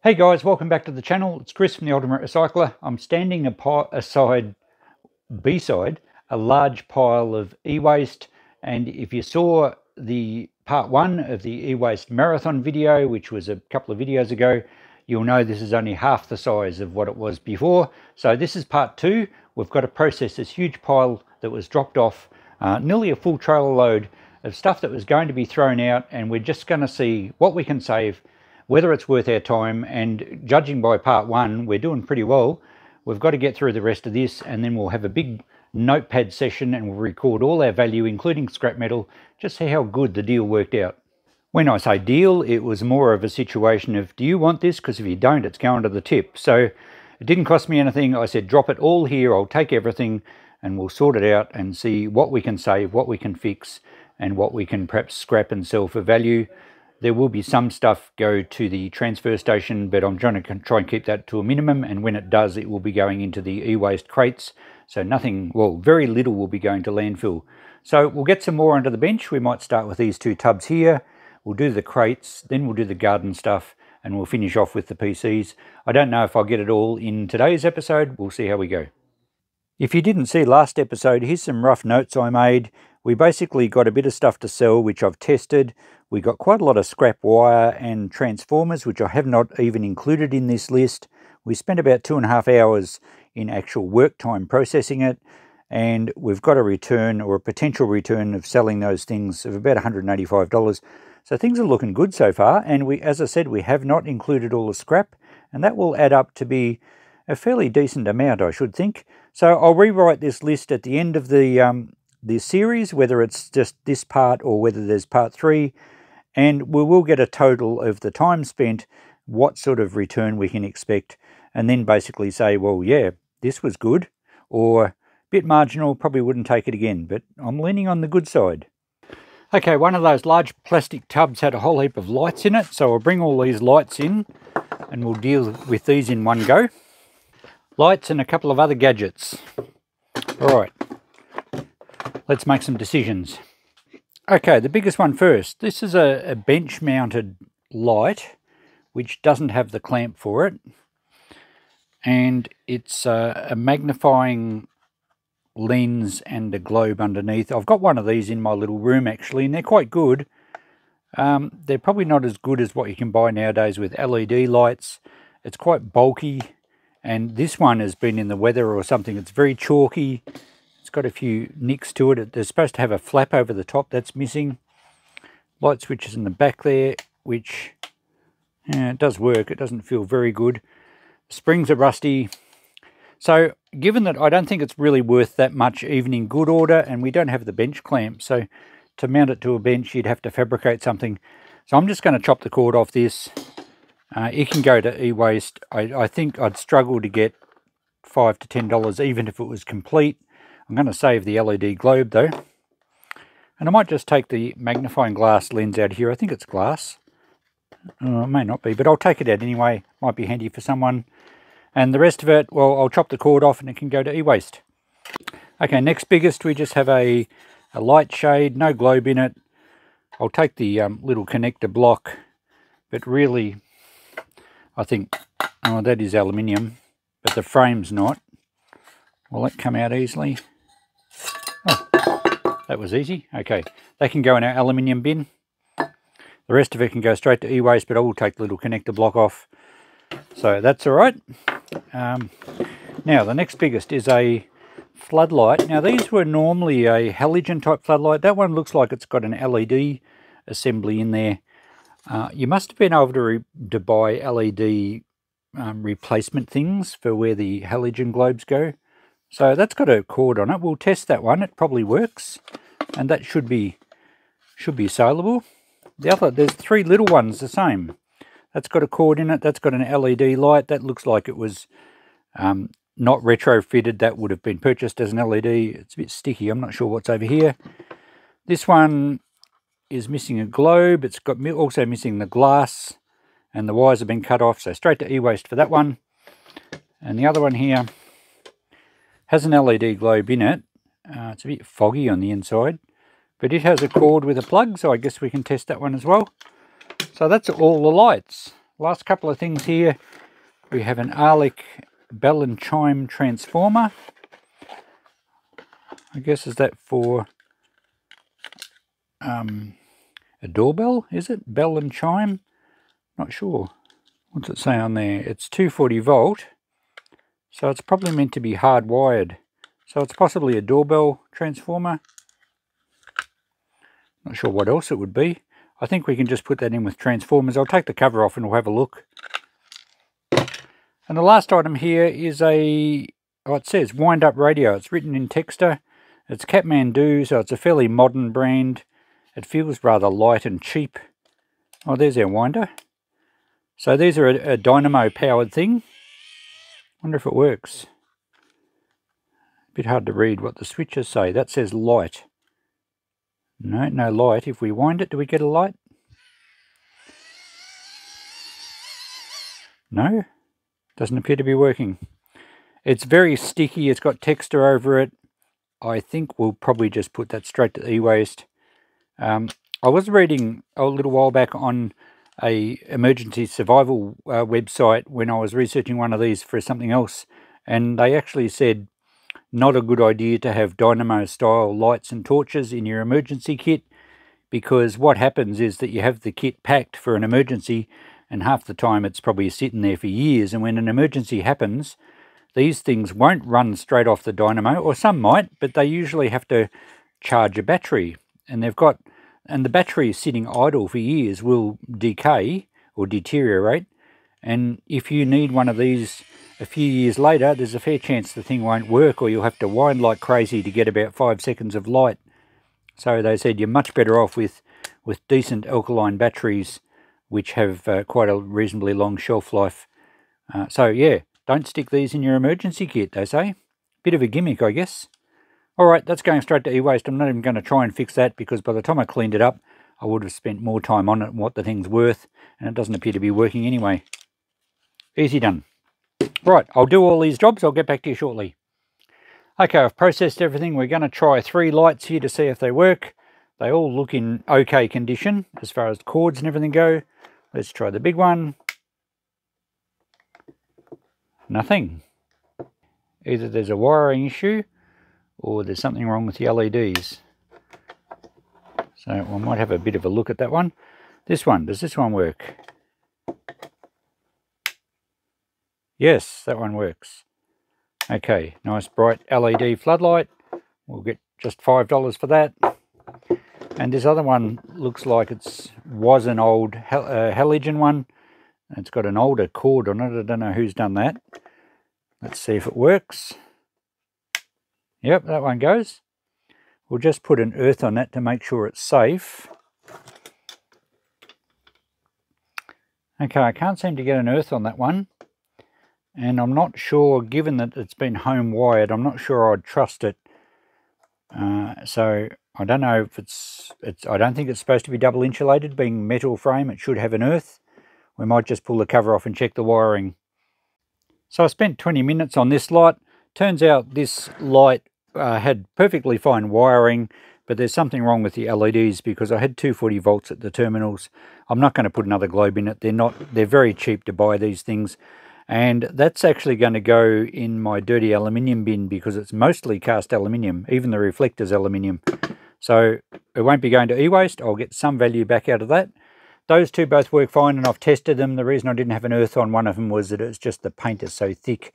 Hey guys, welcome back to the channel. It's Chris from the Ultimate Recycler. I'm standing beside a large pile of e-waste, and if you saw the part 1 of the Ewaste Marathon video, which was a couple of videos ago, you'll know this is only half the size of what it was before. So this is part 2. We've got to process this huge pile that was dropped off, nearly a full trailer load of stuff that was going to be thrown out, and we're just going to see what we can save, whether it's worth our time. And judging by part 1, we're doing pretty well. We've got to get through the rest of this, and then we'll have a big notepad session and we'll record all our value, including scrap metal, just see how good the deal worked out. When I say deal, it was more of a situation of, do you want this? Because if you don't, it's going to the tip. So it didn't cost me anything. I said, drop it all here. I'll take everything and we'll sort it out and see what we can save, what we can fix, and what we can perhaps scrap and sell for value. There will be some stuff go to the transfer station, but I'm trying to try and keep that to a minimum, and when it does, it will be going into the e-waste crates. So nothing, well, very little will be going to landfill. So we'll get some more under the bench. We might start with these 2 tubs here. We'll do the crates, then we'll do the garden stuff, and we'll finish off with the PCs. I don't know if I'll get it all in today's episode. We'll see how we go. If you didn't see last episode, here's some rough notes I made. We basically got a bit of stuff to sell, which I've tested. We got quite a lot of scrap wire and transformers, which I have not even included in this list. We spent about 2.5 hours in actual work time processing it, and we've got a return, or a potential return, of selling those things of about $185. So things are looking good so far, and as I said, we have not included all the scrap, and that will add up to be a fairly decent amount, I should think. So I'll rewrite this list at the end of the series, whether it's just this part or whether there's part 3, and we will get a total of the time spent, what sort of return we can expect, and then basically say, well, yeah, this was good, or a bit marginal, probably wouldn't take it again, but I'm leaning on the good side. Okay, one of those large plastic tubs had a whole heap of lights in it, so I'll bring all these lights in and we'll deal with these in one go. Lights and a couple of other gadgets. All right, let's make some decisions. Okay, the biggest one first. This is a bench mounted light which doesn't have the clamp for it, and it's a magnifying lens and a globe underneath. I've got one of these in my little room actually, and they're quite good. They're probably not as good as what you can buy nowadays with LED lights. It's quite bulky, and this one has been in the weather or something. It's very chalky. It's got a few nicks to it. They're supposed to have a flap over the top. That's missing. Light switches in the back there, which it does work. It doesn't feel very good. Springs are rusty. So given that I don't think it's really worth that much even in good order, and we don't have the bench clamp, so to mount it to a bench you'd have to fabricate something. So I'm just going to chop the cord off this. It can go to e-waste. I think I'd struggle to get $5 to $10 even if it was complete. I'm going to save the LED globe though. And I might just take the magnifying glass lens out here. I think it's glass. It may not be, but I'll take it out anyway. Might be handy for someone. And the rest of it, well, I'll chop the cord off and it can go to e-waste. Okay, next biggest, we just have a light shade, no globe in it. I'll take the little connector block, but really, I think, oh, that is aluminium, but the frame's not. Will that come out easily? Oh, that was easy. Okay, they can go in our aluminium bin. The rest of it can go straight to e-waste, but I will take the little connector block off. So that's all right. Now, the next biggest is a floodlight. Now, these were normally a halogen type floodlight. That one looks like it's got an LED assembly in there. You must have been able to buy LED replacement things for where the halogen globes go. So that's got a cord on it. We'll test that one. It probably works, and that should be saleable. The other, there's 3 little ones the same. That's got a cord in it. That's got an LED light. That looks like it was not retrofitted. That would have been purchased as an LED. It's a bit sticky. I'm not sure what's over here. This one is missing a globe. It's got also missing the glass, and the wires have been cut off. So straight to e-waste for that one. And the other one here has an LED globe in it. It's a bit foggy on the inside, but it has a cord with a plug, so I guess we can test that one as well. So that's all the lights. last couple of things here. We have an Arlic bell and chime transformer. I guess is that for a doorbell, is it? Bell and chime? Not sure. What's it say on there? It's 240 volt, so it's probably meant to be hardwired. So it's possibly a doorbell transformer. Not sure what else it would be. I think we can just put that in with transformers. I'll take the cover off and we'll have a look. And the last item here is it says wind up radio. It's written in Texter. It's Kathmandu, so it's a fairly modern brand. It feels rather light and cheap. Oh, there's our winder. So these are a dynamo powered thing. Wonder if it works. A bit hard to read what the switches say. That says light. No, no light. If we wind it, do we get a light? No, doesn't appear to be working. It's very sticky. It's got texture over it. I think we'll probably just put that straight to e-waste. I was reading a little while back on a emergency survival website when I was researching one of these for something else, and they actually said not a good idea to have dynamo style lights and torches in your emergency kit, because what happens is that you have the kit packed for an emergency, and half the time it's probably sitting there for years, and when an emergency happens, these things won't run straight off the dynamo, or some might, but they usually have to charge a battery, and the battery sitting idle for years will decay or deteriorate, and if you need one of these a few years later, there's a fair chance the thing won't work, or you'll have to wind like crazy to get about 5 seconds of light. So they said you're much better off with decent alkaline batteries, which have quite a reasonably long shelf life. So yeah, don't stick these in your emergency kit, they say. Bit of a gimmick, I guess. Alright, that's going straight to e-waste. I'm not even going to try and fix that, because by the time I cleaned it up, I would have spent more time on it and what the thing's worth, and it doesn't appear to be working anyway. Easy done. Right, I'll do all these jobs. I'll get back to you shortly. Okay, I've processed everything. We're going to try 3 lights here to see if they work. They all look in okay condition as far as the cords and everything go. Let's try the big one. Nothing. Either there's a wiring issue or there's something wrong with the LEDs. So I might have a bit of a look at that one. This one, does this one work? Yes, that one works. Okay, nice bright LED floodlight. We'll get just $5 for that. And this other one looks like it was an old halogen one. It's got an older cord on it. I don't know who's done that. Let's see if it works. Yep, that one goes. We'll just put an earth on that to make sure it's safe. Okay, I can't seem to get an earth on that one. And I'm not sure, given that it's been home wired, I'm not sure I'd trust it. So I don't know if I don't think it's supposed to be double insulated. Being metal frame, it should have an earth. We might just pull the cover off and check the wiring. So I spent 20 minutes on this light. Turns out this light had perfectly fine wiring, but there's something wrong with the LEDs because I had 240 volts at the terminals. I'm not going to put another globe in it. They're very cheap to buy these things. And that's actually going to go in my dirty aluminium bin because it's mostly cast aluminium, even the reflector's aluminium. So it won't be going to e-waste. I'll get some value back out of that. Those two both work fine, and I've tested them. The reason I didn't have an earth on one of them was that it's just the paint is so thick.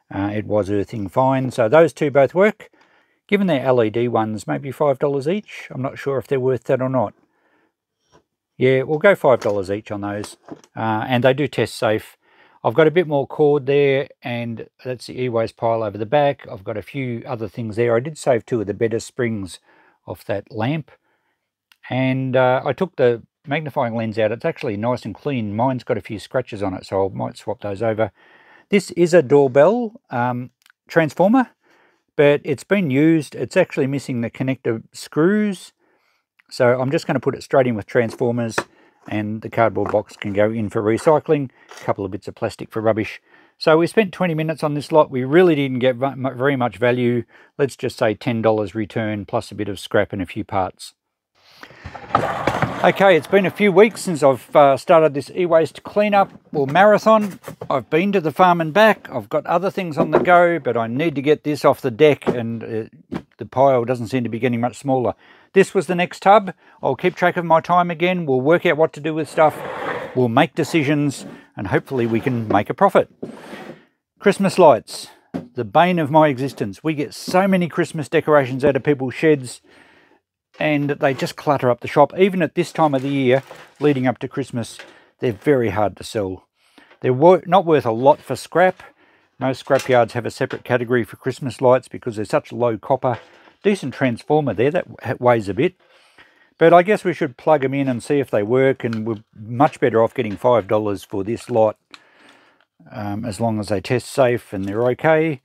It was earthing fine. So those two both work. Given they're LED ones, maybe $5 each. I'm not sure if they're worth that or not. Yeah, we'll go $5 each on those. And they do test safe. I've got a bit more cord there, and that's the e-waste pile over the back. I've got a few other things there. I did save 2 of the better springs off that lamp. And I took the magnifying lens out. It's actually nice and clean. Mine's got a few scratches on it, so I might swap those over. This is a doorbell transformer, but it's been used. It's actually missing the connector screws. So I'm just going to put it straight in with transformers, and the cardboard box can go in for recycling. A couple of bits of plastic for rubbish. So we spent 20 minutes on this lot. We really didn't get very much value. Let's just say $10 return plus a bit of scrap and a few parts. Okay, it's been a few weeks since I've started this e-waste cleanup or marathon. I've been to the farm and back. I've got other things on the go, but I need to get this off the deck, and the pile doesn't seem to be getting much smaller. This was the next tub. I'll keep track of my time again. We'll work out what to do with stuff. We'll make decisions, and hopefully we can make a profit. Christmas lights, the bane of my existence. We get so many Christmas decorations out of people's sheds, and they just clutter up the shop. Even at this time of the year, leading up to Christmas, they're very hard to sell. They're not worth a lot for scrap. Most scrapyards have a separate category for Christmas lights because they're such low copper. Decent transformer there, that weighs a bit. But I guess we should plug them in and see if they work, and we're much better off getting $5 for this lot, as long as they test safe and they're okay.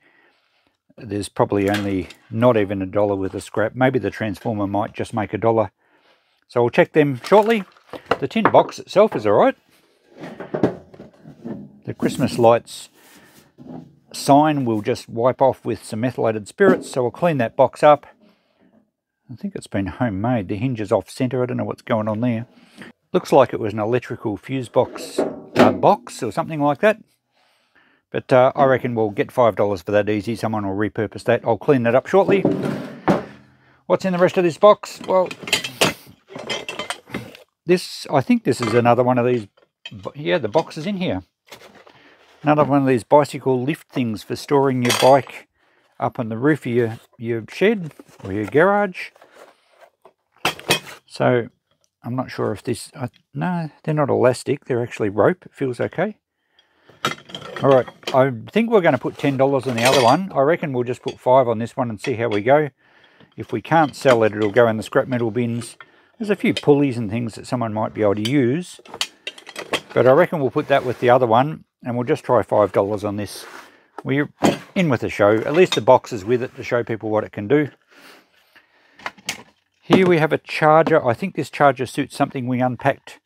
There's probably only not even $1 worth of scrap. Maybe the transformer might just make $1. So I'll check them shortly. The tin box itself is alright. The Christmas lights sign will just wipe off with some methylated spirits, so I'll clean that box up. I think it's been homemade. The hinge is off centre. I don't know what's going on there. Looks like it was an electrical fuse box or something like that. But I reckon we'll get $5 for that easy. Someone will repurpose that. I'll clean that up shortly. What's in the rest of this box? Well, I think this is another one of these. Yeah, the box is in here. Another one of these bicycle lift things for storing your bike up on the roof of your shed or your garage. So I'm not sure if this... no, they're not elastic. They're actually rope. It feels okay. Alright, I think we're going to put $10 on the other one. I reckon we'll just put $5 on this one and see how we go. If we can't sell it, it'll go in the scrap metal bins. There's a few pulleys and things that someone might be able to use. But I reckon we'll put that with the other one, and we'll just try $5 on this. We're in with the show. At least the box is with it to show people what it can do. Here we have a charger. I think this charger suits something we unpacked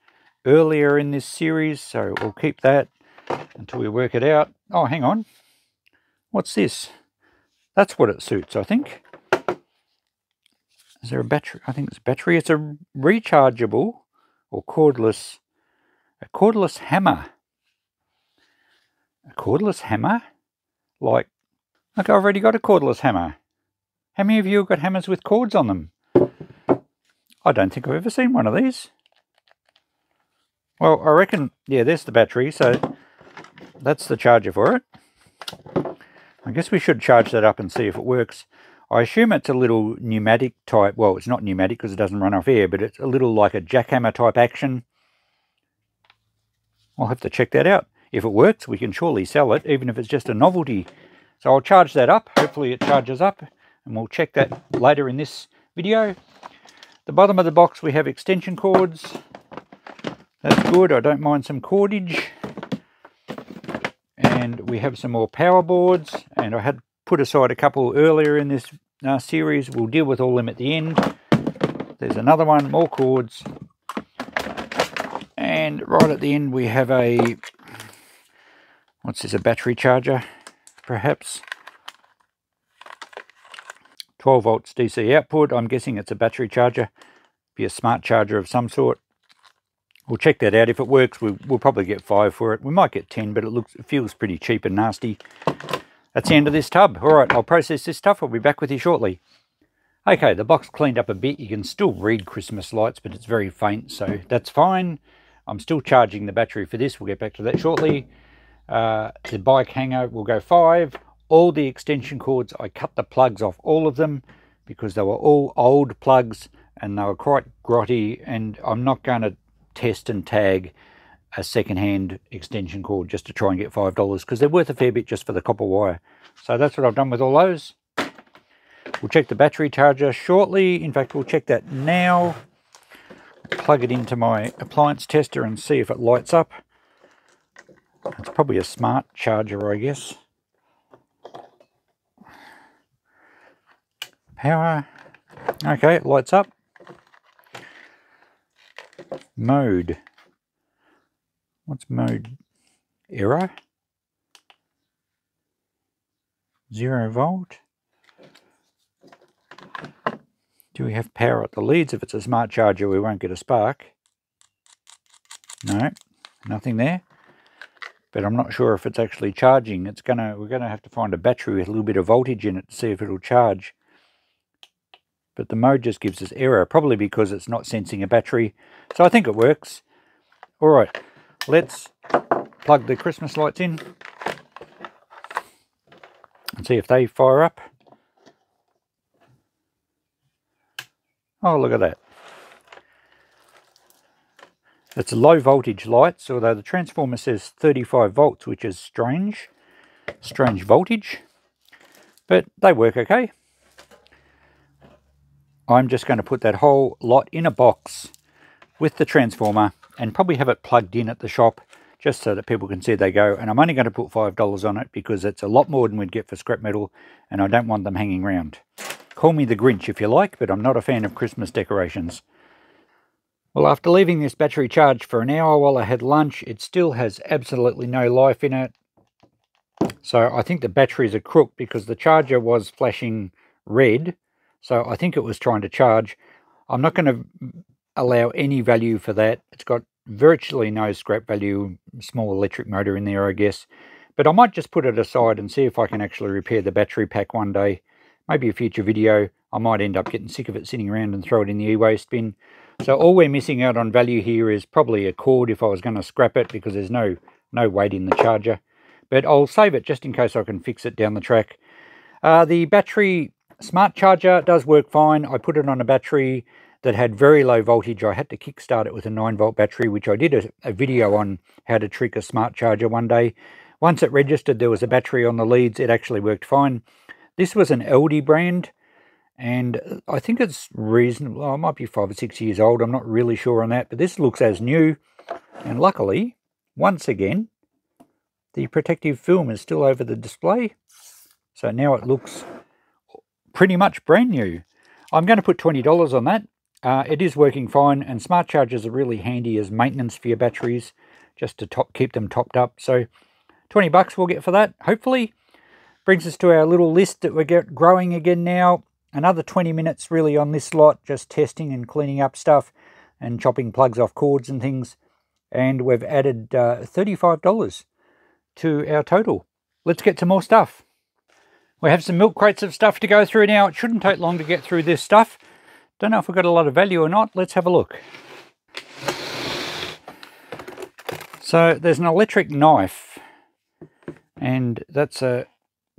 earlier in this series, so we'll keep that until we work it out. Oh, hang on. What's this? That's what it suits, I think. Is there a battery? I think it's a battery. It's a rechargeable or cordless hammer. A cordless hammer? Like, look, I've already got a cordless hammer. How many of you have got hammers with cords on them? I don't think I've ever seen one of these. Well, I reckon, yeah, there's the battery, so that's the charger for it. I guess we should charge that up and see if it works. I assume it's a little pneumatic type. Well, it's not pneumatic because it doesn't run off air, but it's a little like a jackhammer type action. I'll have to check that out. If it works, we can surely sell it, even if it's just a novelty. So I'll charge that up. Hopefully it charges up, and we'll check that later in this video. The bottom of the box, we have extension cords. That's good. I don't mind some cordage. And we have some more power boards, and I had put aside a couple earlier in this series. We'll deal with all them at the end. There's another one, more cords. And right at the end we have a, what's this, a battery charger, perhaps? 12 volts DC output. I'm guessing it's a battery charger. Be a smart charger of some sort. We'll check that out. If it works, we'll probably get 5 for it. We might get 10, but it feels pretty cheap and nasty. That's the end of this tub. Alright, I'll process this stuff. I'll be back with you shortly. Okay, the box cleaned up a bit. You can still read Christmas lights, but it's very faint, so that's fine. I'm still charging the battery for this. We'll get back to that shortly. The bike hanger will go 5. All the extension cords, I cut the plugs off all of them because they were all old plugs and they were quite grotty, and I'm not going to test and tag a second-hand extension cord just to try and get $5 because they're worth a fair bit just for the copper wire. So that's what I've done with all those. We'll check the battery charger shortly. In fact, we'll check that now. Plug it into my appliance tester and see if it lights up. It's probably a smart charger, I guess. Power. Okay, it lights up. Mode. What's mode? Error. 0 volt. Do we have power at the leads? If it's a smart charger, we won't get a spark. No, nothing there. But I'm not sure if it's actually charging. We're gonna have to find a battery with a little bit of voltage in it to see if it'll charge. But the mode just gives us error, probably because it's not sensing a battery. So I think it works. All right, let's plug the Christmas lights in and see if they fire up. Oh, look at that. It's low voltage lights, although the transformer says 35 volts, which is strange voltage, but they work okay. I'm just going to put that whole lot in a box with the transformer and probably have it plugged in at the shop just so that people can see they go. And I'm only going to put $5 on it because it's a lot more than we'd get for scrap metal and I don't want them hanging around. Call me the Grinch if you like, but I'm not a fan of Christmas decorations. Well, after leaving this battery charged for an hour while I had lunch, it still has absolutely no life in it. So I think the battery's a crook because the charger was flashing red. So I think it was trying to charge. I'm not going to allow any value for that. It's got virtually no scrap value, small electric motor in there, I guess. But I might just put it aside and see if I can actually repair the battery pack one day. Maybe a future video. I might end up getting sick of it sitting around and throw it in the e-waste bin. So all we're missing out on value here is probably a cord if I was going to scrap it because there's no weight in the charger. But I'll save it just in case I can fix it down the track. The battery smart charger does work fine. I put it on a battery that had very low voltage. I had to kickstart it with a 9-volt battery, which I did a video on how to trick a smart charger one day. Once it registered there was a battery on the leads, it actually worked fine. This was an LD brand, and I think it's reasonable. Well, it might be 5 or 6 years old. I'm not really sure on that, but this looks as new. And luckily, once again, the protective film is still over the display. So now it looks pretty much brand new. I'm going to put $20 on that. It is working fine, and smart chargers are really handy as maintenance for your batteries, just to keep them topped up. So 20 bucks we'll get for that, hopefully. Brings us to our little list that we're growing again now. Another 20 minutes really on this lot, just testing and cleaning up stuff and chopping plugs off cords and things. And we've added $35 to our total. Let's get to more stuff. We have some milk crates of stuff to go through now. It shouldn't take long to get through this stuff. Don't know if we've got a lot of value or not. Let's have a look. So there's an electric knife, and that's a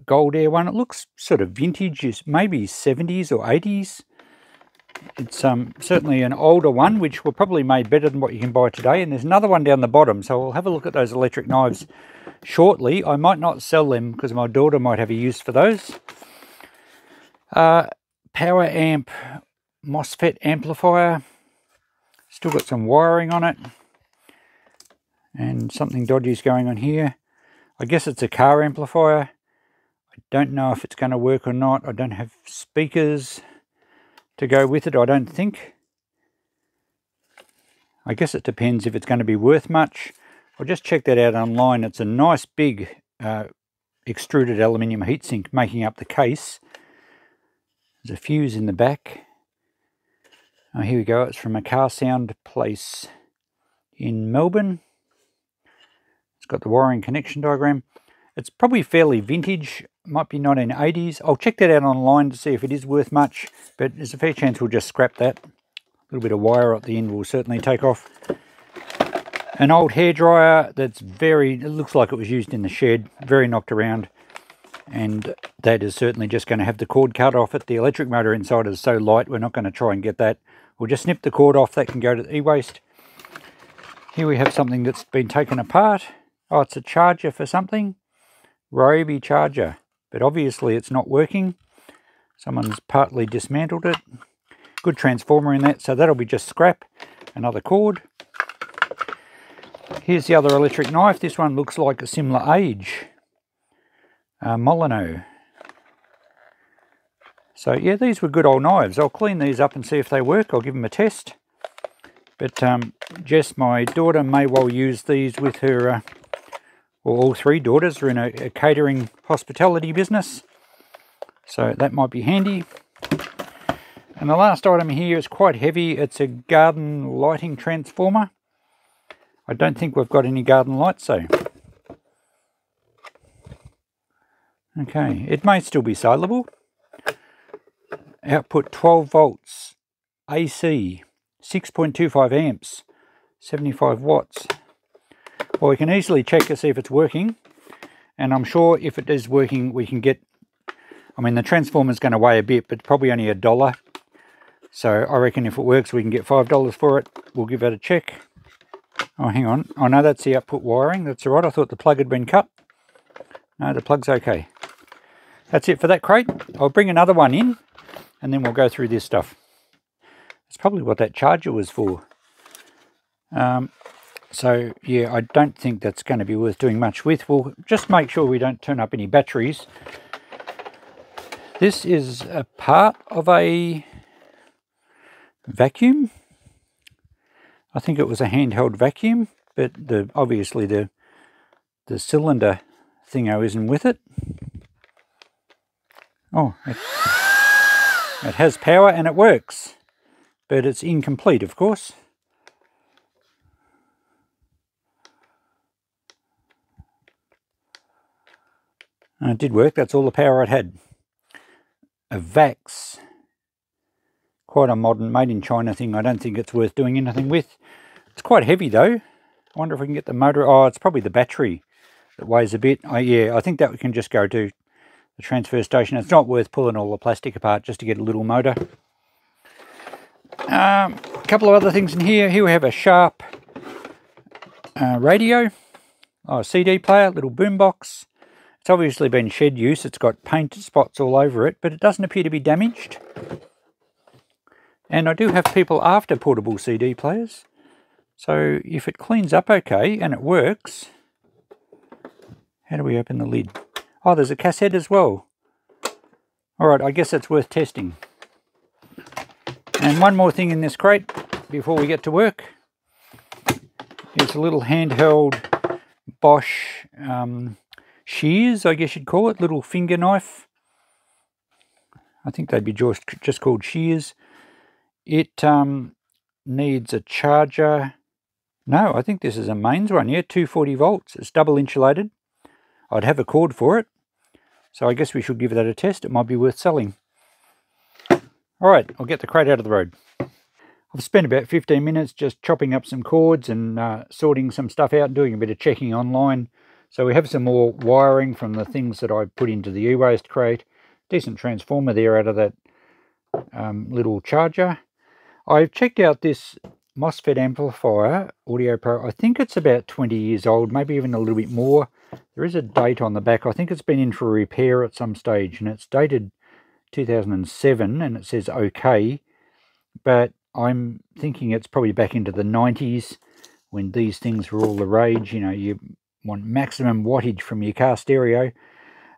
Gold Air one. It looks sort of vintage, maybe 70s or 80s. It's certainly an older one, which were probably made better than what you can buy today. And there's another one down the bottom, so we'll have a look at those electric knives shortly. I might not sell them because my daughter might have a use for those. Power amp MOSFET amplifier. Still got some wiring on it. And something dodgy is going on here. I guess it's a car amplifier. I don't know if it's going to work or not. I don't have speakers to go with it, I don't think. I guess it depends if it's going to be worth much. I'll just check that out online. It's a nice big extruded aluminium heatsink making up the case. There's a fuse in the back. Oh, here we go. It's from a car sound place in Melbourne. It's got the wiring connection diagram. It's probably fairly vintage. Might be 1980s. I'll check that out online to see if it is worth much, but there's a fair chance we'll just scrap that. A little bit of wire at the end will certainly take off. An old hairdryer that's it looks like it was used in the shed, very knocked around, and that is certainly just going to have the cord cut off it. The electric motor inside is so light, we're not going to try and get that. We'll just snip the cord off. That can go to the e-waste. Here we have something that's been taken apart. Oh, it's a charger for something. Ryobi charger, but obviously it's not working. Someone's partly dismantled it. Good transformer in that, so that'll be just scrap. Another cord. Here's the other electric knife. This one looks like a similar age. Molyneux. So yeah, these were good old knives. I'll clean these up and see if they work. I'll give them a test. But Jess, my daughter, may well use these with her, well, all three daughters are in a catering hospitality business. So that might be handy. And the last item here is quite heavy. It's a garden lighting transformer. I don't think we've got any garden lights though. Okay, it may still be saleable. Output 12 volts, AC, 6.25 amps, 75 watts. Well, we can easily check to see if it's working. And I'm sure if it is working, we can get, I mean, the transformer's going to weigh a bit, but probably only $1. So I reckon if it works, we can get $5 for it. We'll give that a check. Oh, hang on. Oh, no, that's the output wiring. That's all right. I thought the plug had been cut. No, the plug's okay. That's it for that crate. I'll bring another one in, and then we'll go through this stuff. That's probably what that charger was for. So, yeah, I don't think that's going to be worth doing much with. We'll just make sure we don't turn up any batteries. This is a part of a vacuum. I think it was a handheld vacuum, but obviously the cylinder thingo isn't with it. Oh, it has power and it works, but it's incomplete, of course. It did work. That's all the power it had. A Vax. Quite a modern, made in China thing. I don't think it's worth doing anything with. It's quite heavy though. I wonder if we can get the motor. Oh, it's probably the battery that weighs a bit. Yeah, I think that we can just go to the transfer station. It's not worth pulling all the plastic apart just to get a little motor. A couple of other things in here. Here we have a Sharp radio. Oh, CD player, little boombox. It's obviously been shed use. It's got paint spots all over it, but it doesn't appear to be damaged. And I do have people after portable CD players. So if it cleans up okay and it works, how do we open the lid? Oh, there's a cassette as well. All right, I guess that's worth testing. And one more thing in this crate before we get to work. It's a little handheld Bosch shears, I guess you'd call it, little finger knife. I think they'd be just called shears. It needs a charger. No, I think this is a mains one, yeah, 240 volts. It's double insulated. I'd have a cord for it. So I guess we should give that a test. It might be worth selling. All right, I'll get the crate out of the road. I've spent about 15 minutes just chopping up some cords and sorting some stuff out and doing a bit of checking online. So we have some more wiring from the things that I put into the e-waste crate. Decent transformer there out of that little charger. I've checked out this MOSFET amplifier, Audio Pro. I think it's about 20 years old, maybe even a little bit more. There is a date on the back. I think it's been in for repair at some stage, and it's dated 2007, and it says OK. But I'm thinking it's probably back into the 90s when these things were all the rage. You know, you want maximum wattage from your car stereo.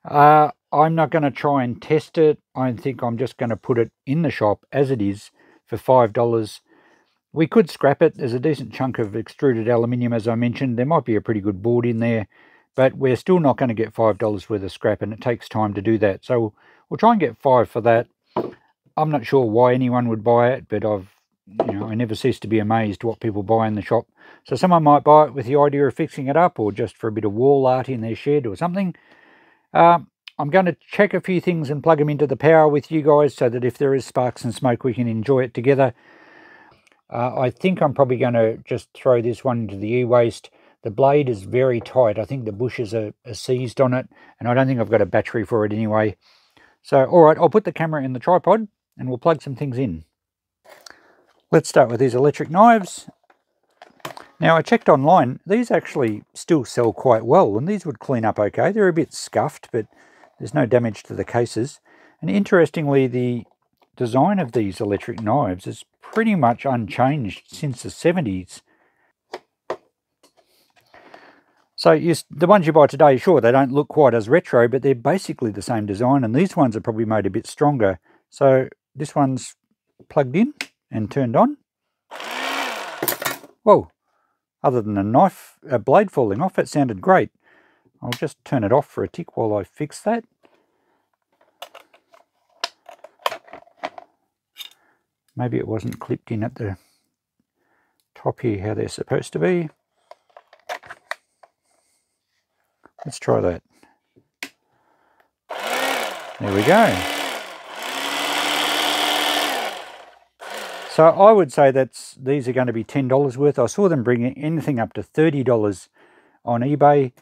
I'm not going to try and test it. I think I'm just going to put it in the shop as it is for $5. We could scrap it. There's a decent chunk of extruded aluminium, as I mentioned. There might be a pretty good board in there, but we're still not going to get $5 worth of scrap, and it takes time to do that. So we'll try and get $5 for that. I'm not sure why anyone would buy it, but I never cease to be amazed what people buy in the shop. So someone might buy it with the idea of fixing it up, or just for a bit of wall art in their shed or something. I'm going to check a few things and plug them into the power with you guys so that if there is sparks and smoke, we can enjoy it together. I think I'm probably going to just throw this one into the e-waste. The blade is very tight. I think the bushes are seized on it, and I don't think I've got a battery for it anyway. So, all right, I'll put the camera in the tripod and we'll plug some things in. Let's start with these electric knives. Now, I checked online. These actually still sell quite well, and these would clean up okay. They're a bit scuffed, but there's no damage to the cases. And interestingly, the design of these electric knives is pretty much unchanged since the 70s. So the ones you buy today, sure, they don't look quite as retro, but they're basically the same design, and these ones are probably made a bit stronger. So this one's plugged in and turned on. Whoa, other than a blade falling off, it sounded great. I'll just turn it off for a tick while I fix that. Maybe it wasn't clipped in at the top here how they're supposed to be. Let's try that. There we go. So I would say these are going to be $10 worth. I saw them bring anything up to $30 on eBay.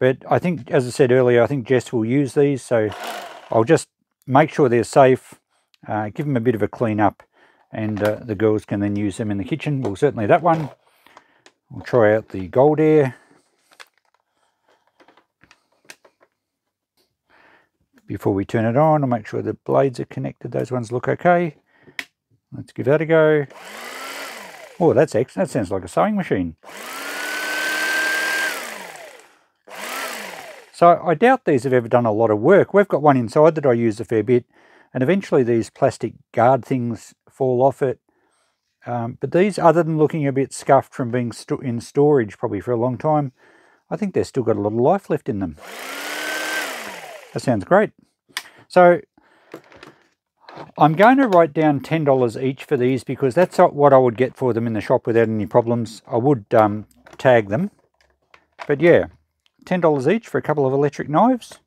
But I think, as I said earlier, I think Jess will use these. So I'll just make sure they're safe, give them a bit of a clean up, and the girls can then use them in the kitchen. Well, certainly that one. We'll try out the Gold Air. Before we turn it on, I'll make sure the blades are connected. Those ones look okay. Let's give that a go. Oh, that's excellent. That sounds like a sewing machine. So I doubt these have ever done a lot of work. We've got one inside that I use a fair bit, and eventually these plastic guard things fall off it. But these, other than looking a bit scuffed from being in storage probably for a long time, I think they've still got a lot of life left in them. That sounds great. So I'm going to write down $10 each for these, because that's what I would get for them in the shop without any problems. I would tag them. But yeah, $10 each for a couple of electric knives.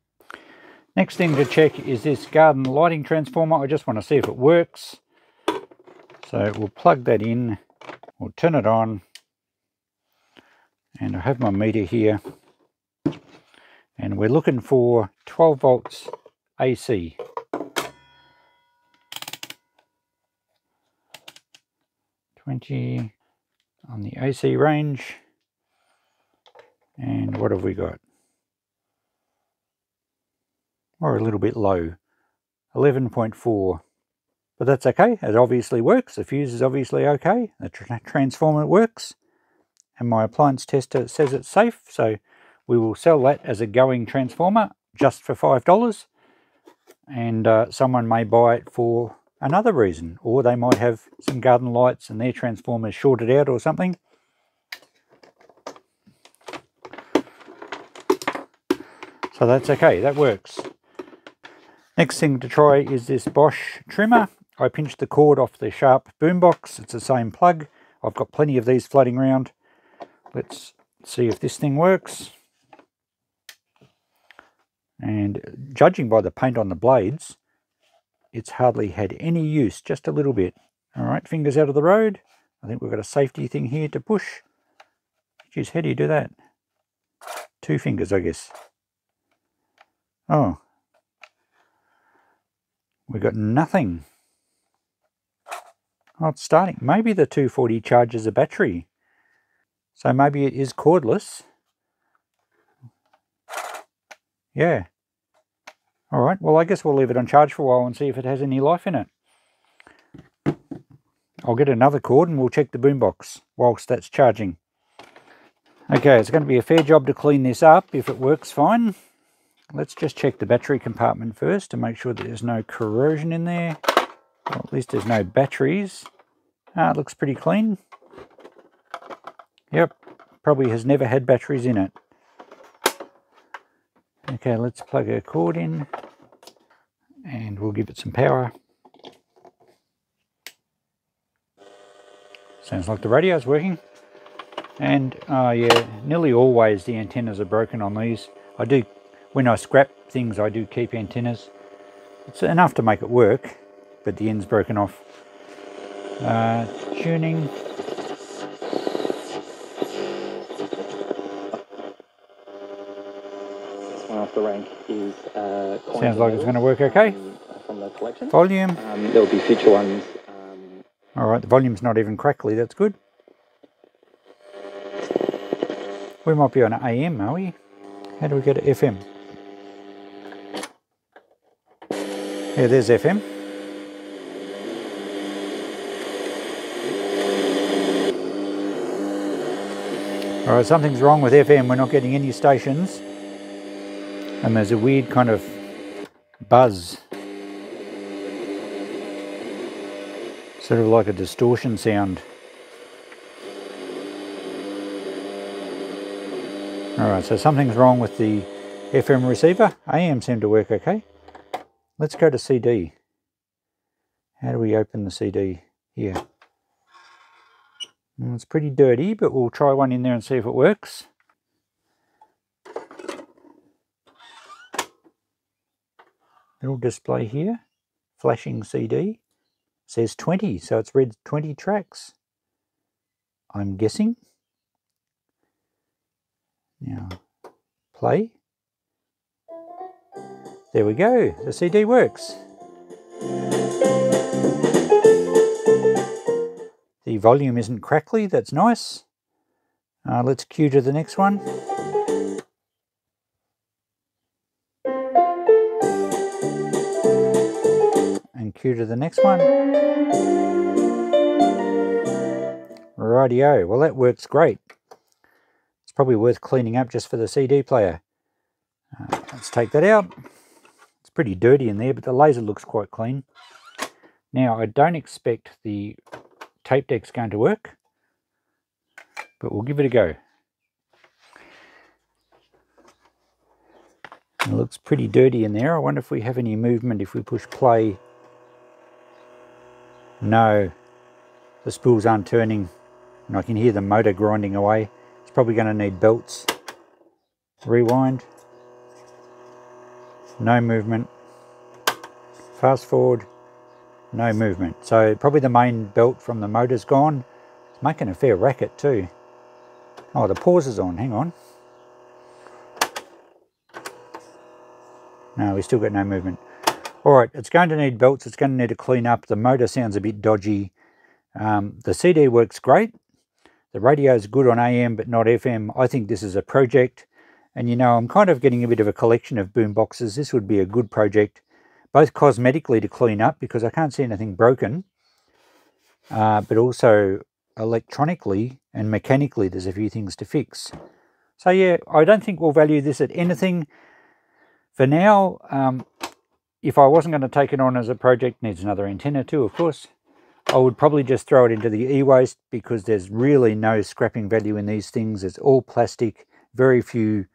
Next thing to check is this garden lighting transformer. I just want to see if it works. So we'll plug that in, we'll turn it on, and I have my meter here, and we're looking for 12 volts AC. $20 on the AC range. And what have we got? Or a little bit low, 11.4. But that's okay, it obviously works. The fuse is obviously okay. The transformer works. And my appliance tester says it's safe, so we will sell that as a going transformer just for $5. And someone may buy it for another reason, or they might have some garden lights and their transformers shorted out or something. So that's okay, that works. Next thing to try is this Bosch trimmer. I pinched the cord off the Sharp boombox. It's the same plug. I've got plenty of these floating around. Let's see if this thing works. And judging by the paint on the blades, it's hardly had any use, just a little bit. All right, fingers out of the road. I think we've got a safety thing here to push. Geez, how do you do that? 2 fingers, I guess. Oh. We've got nothing. Oh, it's starting. Maybe the 240 charges a battery. So maybe it is cordless. Yeah. All right, well, I guess we'll leave it on charge for a while and see if it has any life in it. I'll get another cord and we'll check the boombox whilst that's charging. Okay, it's going to be a fair job to clean this up if it works fine. Let's just check the battery compartment first to make sure that there's no corrosion in there. Or at least there's no batteries. It looks pretty clean. Yep, probably has never had batteries in it. Okay, let's plug a cord in and we'll give it some power. Sounds like the radio's working. And yeah, nearly always the antennas are broken on these. When I scrap things, I do keep antennas. It's enough to make it work, but the end's broken off. Tuning. This one off the rank is sounds like it's going to work okay. From the collection. Volume. There'll be future ones. All right, the volume's not even crackly. That's good. We might be on AM, are we? How do we go to FM? Yeah, there's FM. All right, something's wrong with FM. We're not getting any stations. And there's a weird kind of buzz. Sort of like a distortion sound. Alright, so something's wrong with the FM receiver. AM seemed to work okay. Let's go to CD. How do we open the CD? Here. It's pretty dirty, but we'll try one in there and see if it works. little display here, flashing CD. Says 20, so it's read 20 tracks, I'm guessing. Now, play. There we go, the CD works. The volume isn't crackly, that's nice. Let's cue to the next one. And cue to the next one. Rightio, well that works great. It's probably worth cleaning up just for the CD player. Let's take that out. It's pretty dirty in there, but the laser looks quite clean. Now, I don't expect the tape deck's going to work, but we'll give it a go. It looks pretty dirty in there. I wonder if we have any movement if we push play. No, the spools aren't turning, and I can hear the motor grinding away. It's probably going to need belts. Rewind. No movement. Fast forward. No movement. So probably the main belt from the motor's gone. It's making a fair racket too. Oh, the pause is on. Hang on. No, we still got no movement. Alright, it's going to need belts. It's going to need to clean up. The motor sounds a bit dodgy. The CD works great. The radio is good on AM but not FM. I think this is a project. And you know, I'm kind of getting a bit of a collection of boom boxes. This would be a good project. Both cosmetically to clean up because I can't see anything broken. But also electronically and mechanically there's a few things to fix. So yeah, I don't think we'll value this at anything. For now, if I wasn't going to take it on as a project, needs another antenna too, of course, I would probably just throw it into the e-waste because there's really no scrapping value in these things. It's all plastic, very few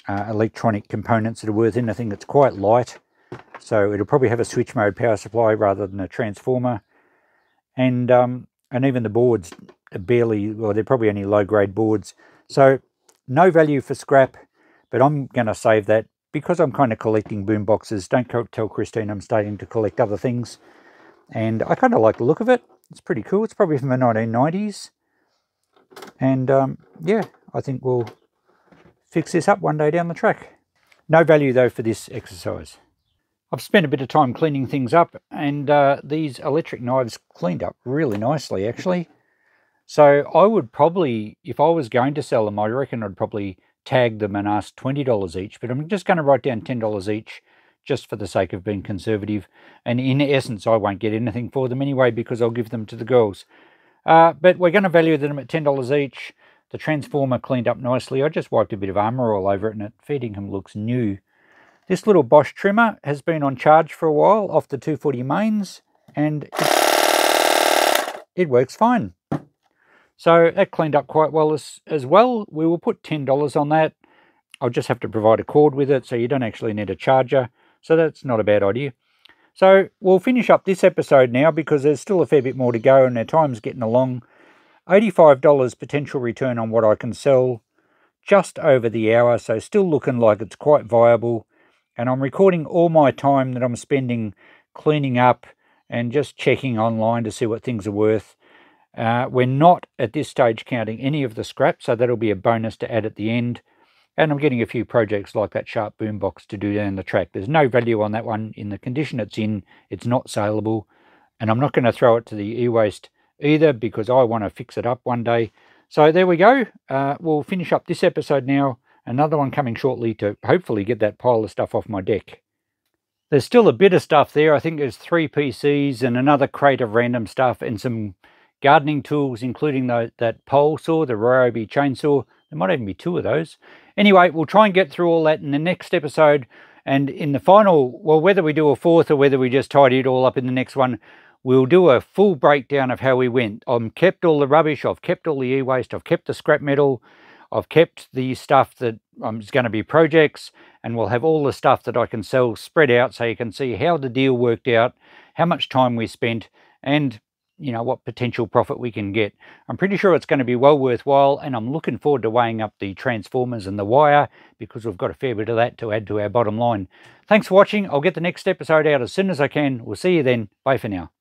electronic components that are worth anything. It's quite light, so it'll probably have a switch mode power supply rather than a transformer. And even the boards are barely, well, they're probably only low-grade boards. So no value for scrap, but I'm going to save that because I'm kind of collecting boom boxes. Don't tell Christine I'm starting to collect other things. And I kind of like the look of it. It's pretty cool. It's probably from the 1990s. And yeah, I think we'll fix this up one day down the track. No value though for this exercise. I've spent a bit of time cleaning things up, and these electric knives cleaned up really nicely actually. So I would probably, if I was going to sell them, I reckon I'd probably tag them and ask $20 each, but I'm just going to write down $10 each just for the sake of being conservative. And in essence, I won't get anything for them anyway because I'll give them to the girls. But we're going to value them at $10 each. The transformer cleaned up nicely. I just wiped a bit of armour all over it and it Feedingham looks new. This little Bosch trimmer has been on charge for a while off the 240 mains, and it works fine. So that cleaned up quite well as well. We will put $10 on that. I'll just have to provide a cord with it, so you don't actually need a charger. So that's not a bad idea. So we'll finish up this episode now because there's still a fair bit more to go and our time's getting along. $85 potential return on what I can sell, just over the hour, so still looking like it's quite viable. And I'm recording all my time that I'm spending cleaning up and just checking online to see what things are worth. We're not at this stage counting any of the scrap, so that'll be a bonus to add at the end. And I'm getting a few projects like that sharp boombox to do down the track. There's no value on that one. In the condition it's in, it's not saleable. And I'm not going to throw it to the e-waste either because I want to fix it up one day. So there we go. We'll finish up this episode now. Another one coming shortly to hopefully get that pile of stuff off my deck. There's still a bit of stuff there. I think there's 3 PCs and another crate of random stuff and some gardening tools, including that pole saw, the Ryobi chainsaw. There might even be 2 of those. Anyway, we'll try and get through all that in the next episode. And in the final, well, whether we do a 4th or whether we just tidy it all up in the next one, we'll do a full breakdown of how we went. I've kept all the rubbish, I've kept all the e-waste, I've kept the scrap metal, I've kept the stuff that is going to be projects, and we'll have all the stuff that I can sell spread out so you can see how the deal worked out, how much time we spent, and what potential profit we can get. I'm pretty sure it's going to be well worthwhile, and I'm looking forward to weighing up the transformers and the wire, because we've got a fair bit of that to add to our bottom line. Thanks for watching. I'll get the next episode out as soon as I can. We'll see you then. Bye for now.